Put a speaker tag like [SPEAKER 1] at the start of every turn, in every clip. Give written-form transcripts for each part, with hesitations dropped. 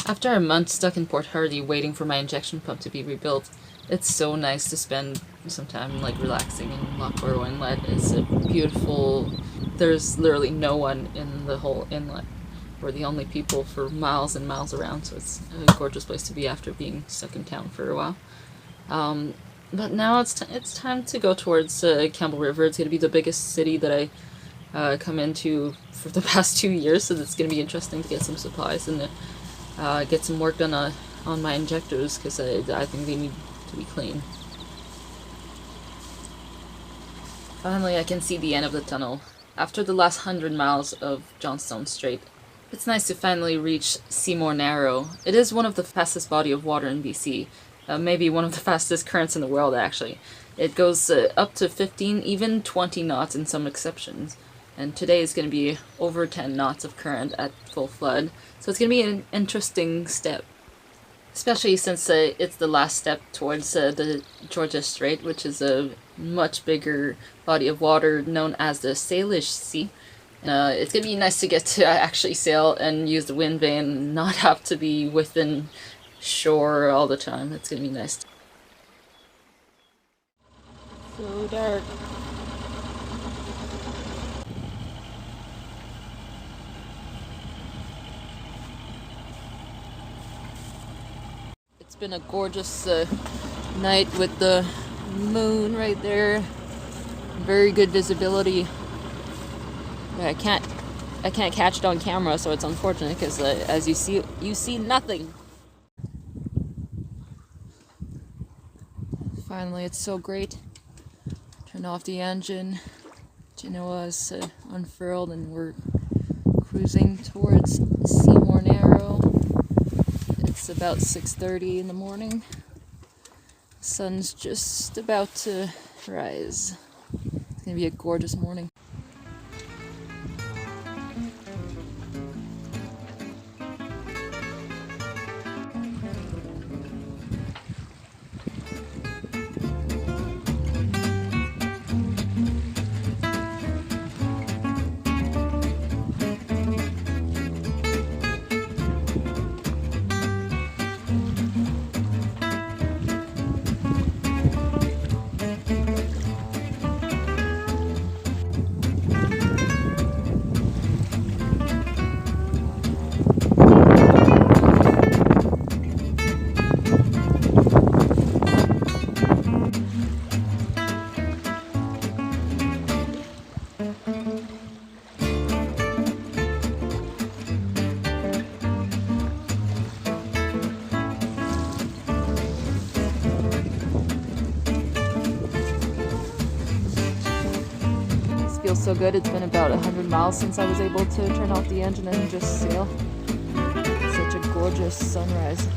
[SPEAKER 1] After a month stuck in Port Hardy waiting for my injection pump to be rebuilt, it's so nice to spend some time like relaxing in Loch Burrow Inlet. It's a beautiful, there's literally no one in the whole inlet. We're the only people for miles and miles around, so it's a gorgeous place to be after being stuck in town for a while. But now it's time to go towards Campbell River. It's going to be the biggest city that I come into for the past 2 years, so it's going to be interesting to get some supplies and get some work done on my injectors, because I think they need to be clean. Finally, I can see the end of the tunnel. After the last 100 miles of Johnstone Strait, it's nice to finally reach Seymour Narrows. It is one of the fastest body of water in BC. Maybe one of the fastest currents in the world, actually. It goes up to 15, even 20 knots in some exceptions. And today is going to be over 10 knots of current at full flood. So it's going to be an interesting step. Especially since it's the last step towards the Georgia Strait, which is a much bigger body of water known as the Salish Sea. It's going to be nice to get to actually sail and use the wind vane and not have to be within shore all the time. It's going to be nice. So dark. It's been a gorgeous night with the moon right there. Very good visibility. I can't catch it on camera, so it's unfortunate because as you see nothing. Finally, it's so great. Turn off the engine. Genoa is unfurled, and we're cruising towards Seymour Narrows. It's about 6:30 in the morning. Sun's just about to rise. It's gonna be a gorgeous morning. Feels so good. It's been about 100 miles since I was able to turn off the engine and just sail. Such a gorgeous sunrise.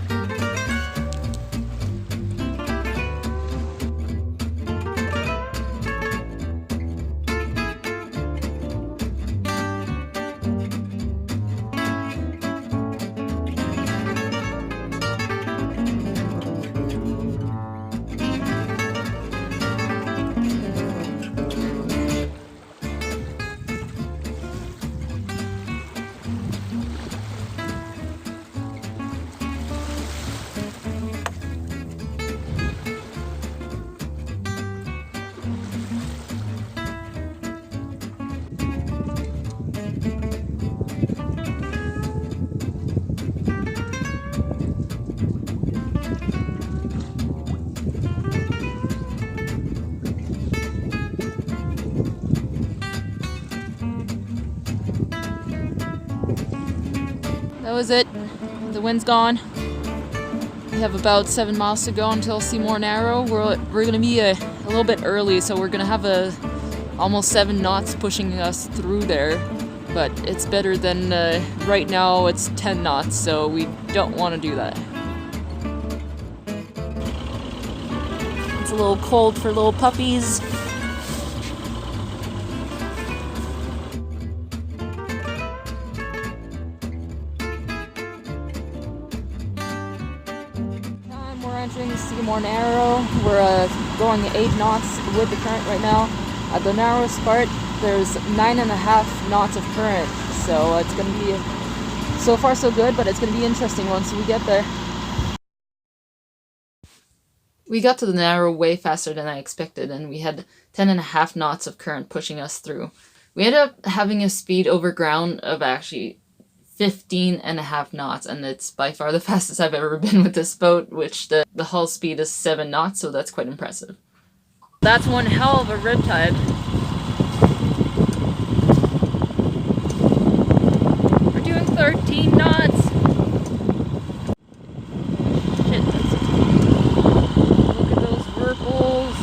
[SPEAKER 1] That was it. The wind's gone. We have about 7 miles to go until Seymour Narrows. We're going to be a little bit early, so we're going to have almost 7 knots pushing us through there. But it's better than right now it's 10 knots, so we don't want to do that. It's a little cold for little puppies. We're entering Seymour Narrows. We're going 8 knots with the current right now. At the narrowest part, there's 9.5 knots of current, so it's going to be So far so good, but it's going to be interesting once we get there. We got to the Narrow way faster than I expected, and we had 10.5 knots of current pushing us through. We ended up having a speed over ground of actually 15.5 knots, and it's by far the fastest I've ever been with this boat, which the hull speed is 7 knots, so that's quite impressive. That's one hell of a riptide. We're doing 13 knots! Shit, look at those whirlpools!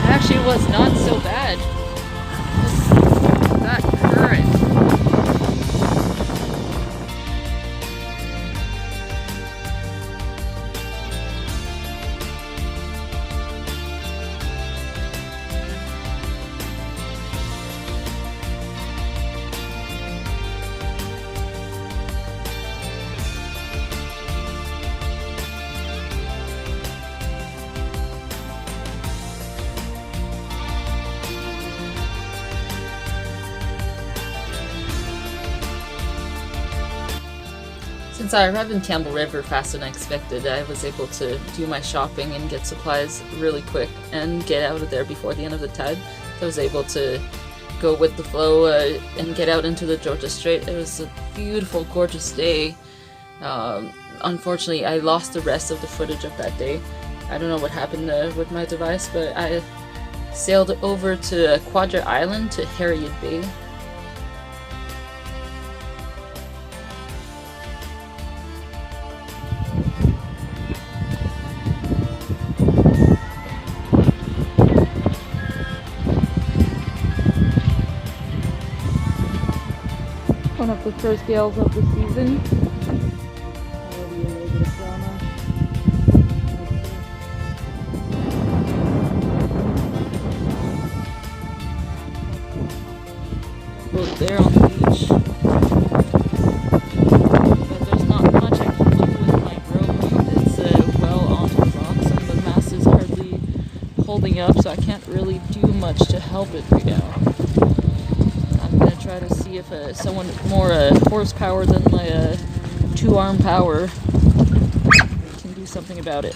[SPEAKER 1] Actually, it was not so bad. That current. Since I arrived in Campbell River faster than I expected, I was able to do my shopping and get supplies really quick and get out of there before the end of the tide. So I was able to go with the flow and get out into the Georgia Strait. It was a beautiful, gorgeous day. Unfortunately, I lost the rest of the footage of that day. I don't know what happened with my device, but I sailed over to Quadra Island to Harriet Bay. One of the first gales of the season. Already a little bit of drama. Boat there on the beach. But there's not much I can do with my rowboat. It's well onto the rocks and the mast is hardly holding up, so I can't really do much to help it right now. I'm gonna try to see if someone more horsepower than my 2-arm power can do something about it.